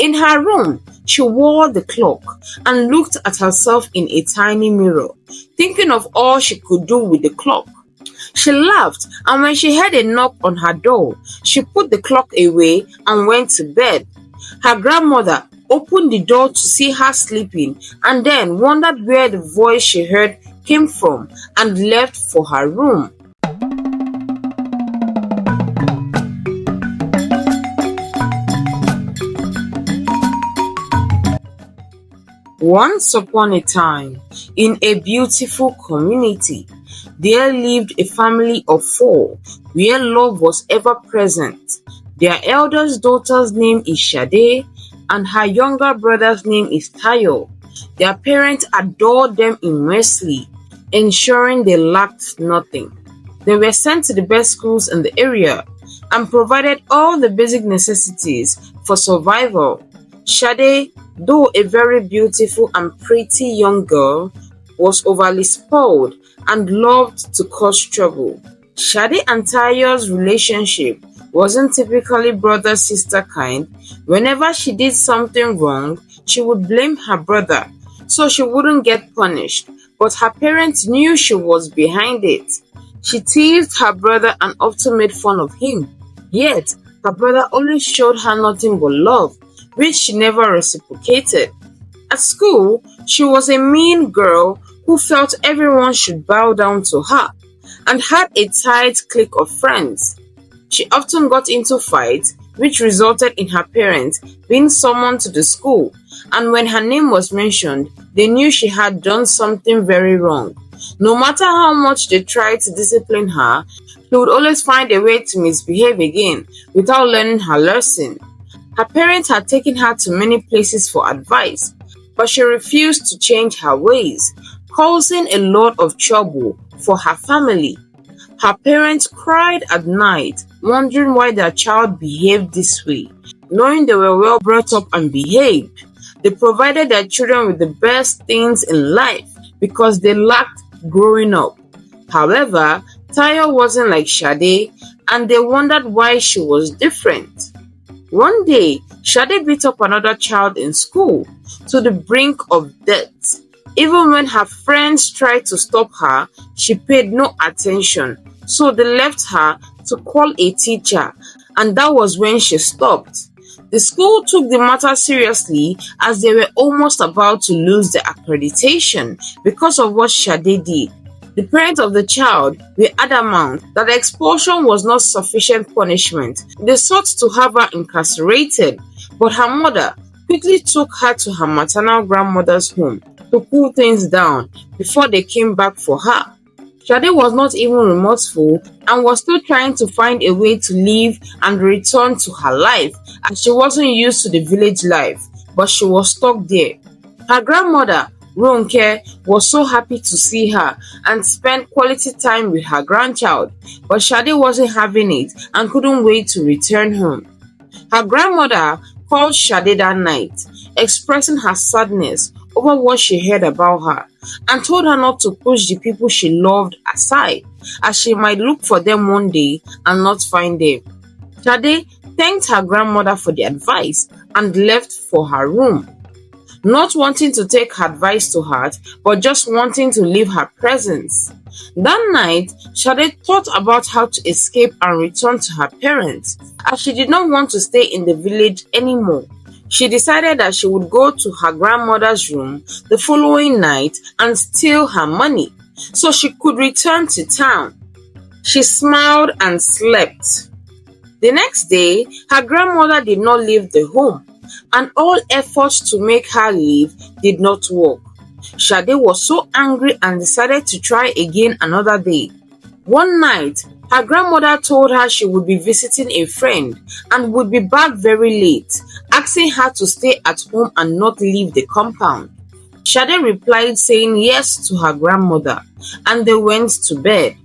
In her room, she wore the cloak and looked at herself in a tiny mirror, thinking of all she could do with the clock. She laughed, and when she heard a knock on her door, she put the clock away and went to bed. Her grandmother opened the door to see her sleeping and then wondered where the voice she heard came from and left for her room. Once upon a time, in a beautiful community, there lived a family of four where love was ever present. Their eldest daughter's name is Sade, and her younger brother's name is Tayo. Their parents adored them immensely, ensuring they lacked nothing. They were sent to the best schools in the area and provided all the basic necessities for survival. Sade, though a very beautiful and pretty young girl, was overly spoiled and loved to cause trouble. Sade and Tayo's relationship wasn't typically brother-sister kind. Whenever she did something wrong, she would blame her brother so she wouldn't get punished, but her parents knew she was behind it. She teased her brother and often made fun of him. Yet, her brother always showed her nothing but love, which she never reciprocated. At school, she was a mean girl who felt everyone should bow down to her and had a tight clique of friends. She often got into fights, which resulted in her parents being summoned to the school, and when her name was mentioned, they knew she had done something very wrong. No matter how much they tried to discipline her, she would always find a way to misbehave again without learning her lesson. Her parents had taken her to many places for advice, but she refused to change her ways, causing a lot of trouble for her family. Her parents cried at night, wondering why their child behaved this way, knowing they were well brought up and behaved. They provided their children with the best things in life because they lacked growing up. However, Tayo wasn't like Sade, and they wondered why she was different. One day, Sade beat up another child in school to the brink of death. Even when her friends tried to stop her, she paid no attention, so they left her to call a teacher, and that was when she stopped. The school took the matter seriously as they were almost about to lose the accreditation because of what Sade did. The parents of the child were adamant that the expulsion was not sufficient punishment. They sought to have her incarcerated, but her mother quickly took her to her maternal grandmother's home to cool things down before they came back for her. Sade was not even remorseful and was still trying to find a way to live and return to her life, as she wasn't used to the village life, but she was stuck there. Her grandmother, Ronke, was so happy to see her and spend quality time with her grandchild, but Sade wasn't having it and couldn't wait to return home. Her grandmother called Sade that night, expressing her sadness over what she heard about her, and told her not to push the people she loved aside, as she might look for them one day and not find them. Sade thanked her grandmother for the advice and left for her room, not wanting to take her advice to heart, but just wanting to leave her presence. That night, Sade thought about how to escape and return to her parents, as she did not want to stay in the village anymore. She decided that she would go to her grandmother's room the following night and steal her money, so she could return to town. She smiled and slept. The next day, her grandmother did not leave the home, and all efforts to make her leave did not work. Sade was so angry and decided to try again another day. One night, her grandmother told her she would be visiting a friend and would be back very late, asking her to stay at home and not leave the compound. Sade replied saying yes to her grandmother, and they went to bed.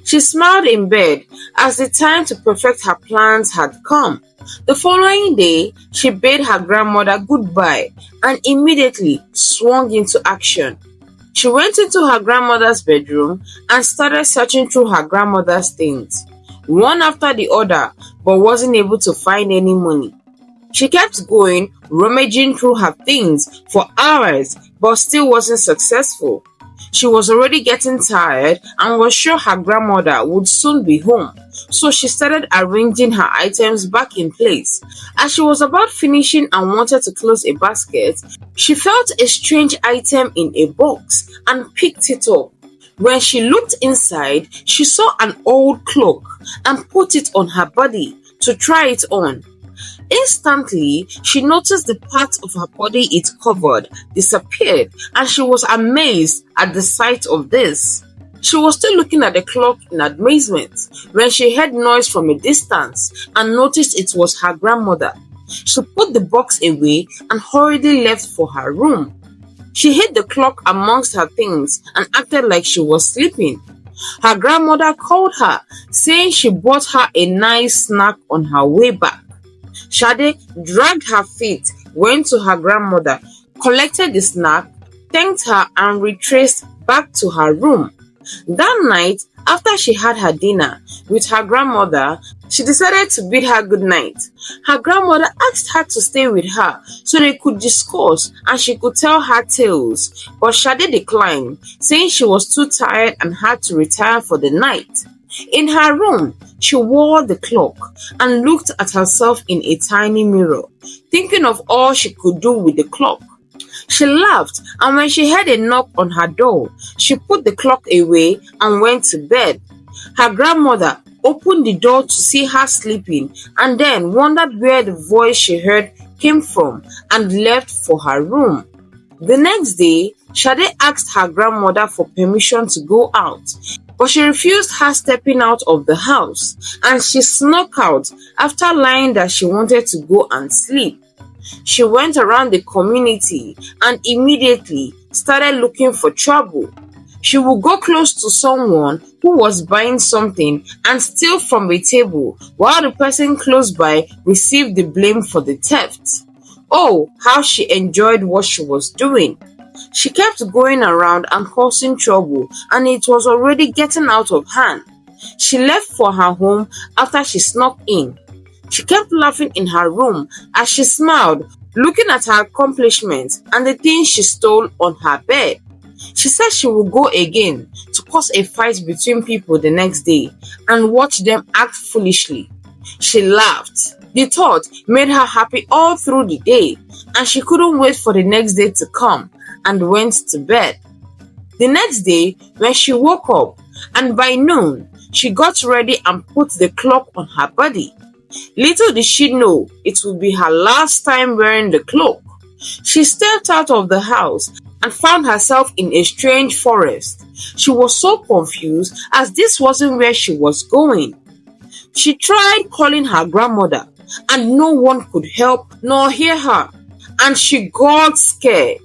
She smiled in bed as the time to perfect her plans had come. The following day, she bade her grandmother goodbye and immediately swung into action. She went into her grandmother's bedroom and started searching through her grandmother's things, one after the other, but wasn't able to find any money. She kept going rummaging through her things for hours but still wasn't successful. She was already getting tired and was sure her grandmother would soon be home, so she started arranging her items back in place. As she was about finishing and wanted to close a basket, she felt a strange item in a box and picked it up. When she looked inside, she saw an old cloak and put it on her body to try it on. Instantly, she noticed the part of her body it covered disappeared, and she was amazed at the sight of this. She was still looking at the clock in amazement when she heard noise from a distance and noticed it was her grandmother. She put the box away and hurriedly left for her room. She hid the clock amongst her things and acted like she was sleeping. Her grandmother called her, saying she bought her a nice snack on her way back. Shade dragged her feet, went to her grandmother, collected the snack, thanked her, and retraced back to her room. That night, after she had her dinner with her grandmother, she decided to bid her good night. Her grandmother asked her to stay with her so they could discuss and she could tell her tales, but Shade declined, saying she was too tired and had to retire for the night. In her room, she wore the clock and looked at herself in a tiny mirror, thinking of all she could do with the clock. She laughed, and when she heard a knock on her door, she put the clock away and went to bed. Her grandmother opened the door to see her sleeping and then wondered where the voice she heard came from and left for her room. The next day, Shade asked her grandmother for permission to go out, but she refused her stepping out of the house, and she snuck out after lying that she wanted to go and sleep. She went around the community and immediately started looking for trouble. She would go close to someone who was buying something and steal from a table while the person close by received the blame for the theft. Oh, how she enjoyed what she was doing. She kept going around and causing trouble, and it was already getting out of hand. She left for her home after she snuck in. She kept laughing in her room as she smiled, looking at her accomplishments and the things she stole on her bed. She said she would go again to cause a fight between people the next day and watch them act foolishly. She laughed. The thought made her happy all through the day, and she couldn't wait for the next day to come and went to bed. The next day, when she woke up, and by noon, she got ready and put the cloak on her body. Little did she know it would be her last time wearing the cloak. She stepped out of the house and found herself in a strange forest. She was so confused as this wasn't where she was going. She tried calling her grandmother, and no one could help nor hear her, and she got scared.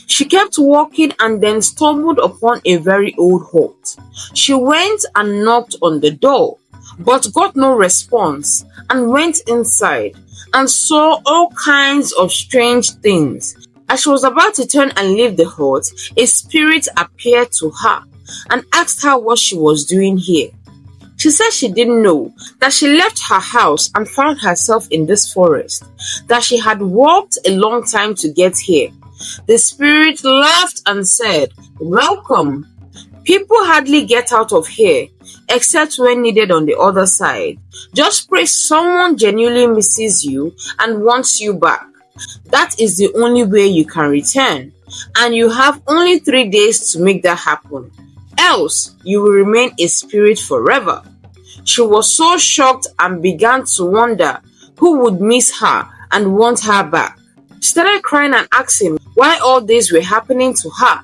She kept walking and then stumbled upon a very old hut. She went and knocked on the door, but got no response, and went inside and saw all kinds of strange things. As she was about to turn and leave the hut, a spirit appeared to her and asked her what she was doing here. She said she didn't know, that she left her house and found herself in this forest, that she had walked a long time to get here. The spirit laughed and said, "Welcome. People hardly get out of here, except when needed on the other side. Just pray someone genuinely misses you and wants you back. That is the only way you can return, and you have only 3 days to make that happen. Else, you will remain a spirit forever." She was so shocked and began to wonder who would miss her and want her back. She started crying and asking why all this were happening to her.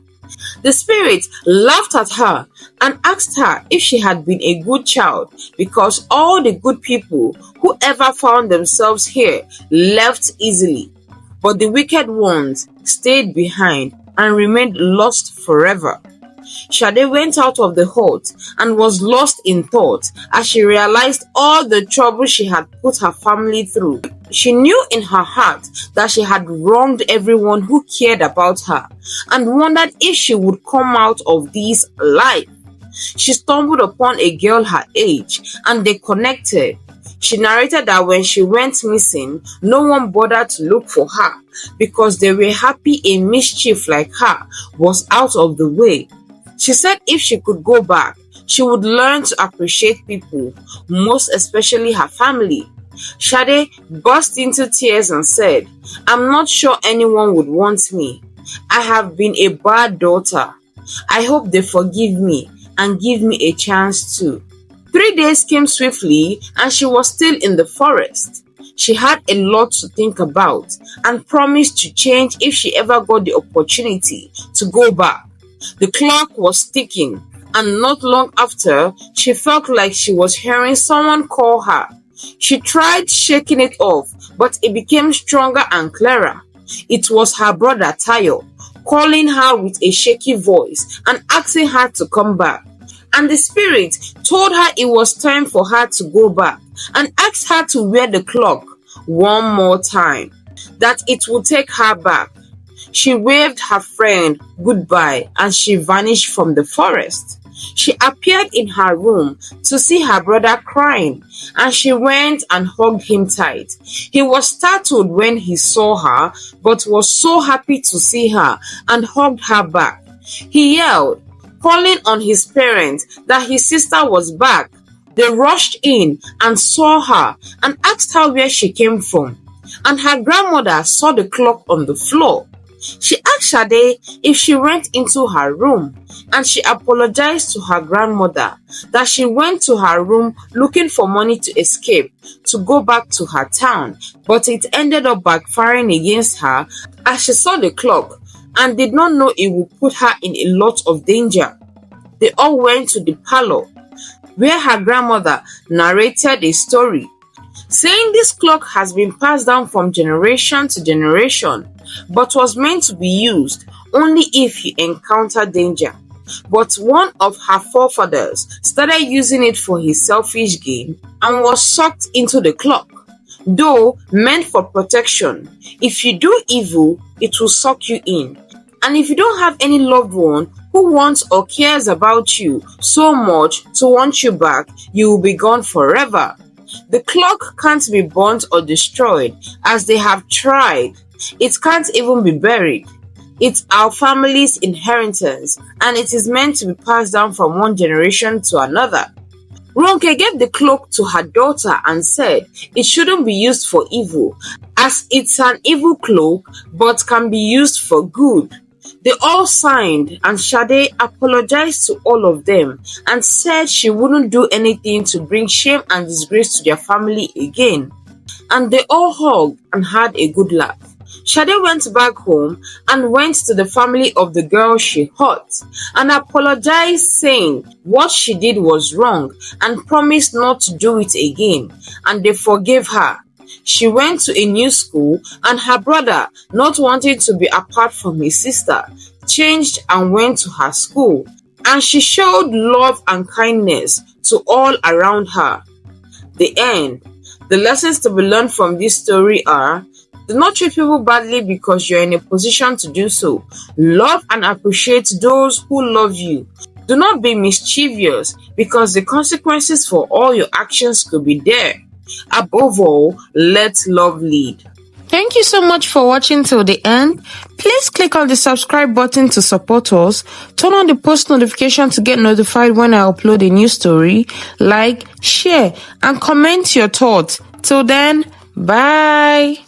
The spirit laughed at her and asked her if she had been a good child, because all the good people who ever found themselves here left easily, but the wicked ones stayed behind and remained lost forever. Shade went out of the hut and was lost in thought as she realized all the trouble she had put her family through. She knew in her heart that she had wronged everyone who cared about her and wondered if she would come out of this alive. She stumbled upon a girl her age and they connected. She narrated that when she went missing, no one bothered to look for her because they were happy a mischief like her was out of the way. She said if she could go back, she would learn to appreciate people, most especially her family. Shade burst into tears and said, "I'm not sure anyone would want me. I have been a bad daughter. I hope they forgive me and give me a chance too." 3 days came swiftly and she was still in the forest. She had a lot to think about and promised to change if she ever got the opportunity to go back. The clock was ticking, and not long after, she felt like she was hearing someone call her. She tried shaking it off, but it became stronger and clearer. It was her brother Tayo, calling her with a shaky voice and asking her to come back. And the spirit told her it was time for her to go back and asked her to wear the clock one more time, that it would take her back. She waved her friend goodbye and she vanished from the forest. She appeared in her room to see her brother crying, and she went and hugged him tight. He was startled when he saw her, but was so happy to see her and hugged her back. He yelled, calling on his parents that his sister was back. They rushed in and saw her and asked her where she came from, and her grandmother saw the clock on the floor. She asked Shade if she went into her room, and she apologized to her grandmother that she went to her room looking for money to escape to go back to her town, but it ended up backfiring against her as she saw the clock and did not know it would put her in a lot of danger. They all went to the parlor where her grandmother narrated a story, saying this clock has been passed down from generation to generation, but was meant to be used only if you encounter danger. But one of her forefathers started using it for his selfish gain and was sucked into the clock. Though meant for protection, if you do evil, it will suck you in. And if you don't have any loved one who wants or cares about you so much to want you back, you will be gone forever. The clock can't be burnt or destroyed, as they have tried. It can't even be buried. It's our family's inheritance, and it is meant to be passed down from one generation to another. Ronke gave the cloak to her daughter and said it shouldn't be used for evil, as it's an evil cloak but can be used for good. They all signed, and Shade apologized to all of them and said she wouldn't do anything to bring shame and disgrace to their family again. And they all hugged and had a good laugh. Shade went back home and went to the family of the girl she hurt and apologized, saying what she did was wrong and promised not to do it again, and they forgave her. She went to a new school, and her brother, not wanting to be apart from his sister, changed and went to her school, and she showed love and kindness to all around her. The end. The lessons to be learned from this story are: do not treat people badly because you're in a position to do so. Love and appreciate those who love you. Do not be mischievous because the consequences for all your actions could be there. Above all, let love lead. Thank you so much for watching till the end. Please click on the subscribe button to support us. Turn on the post notification to get notified when I upload a new story. Like, share, and comment your thoughts. Till then, bye.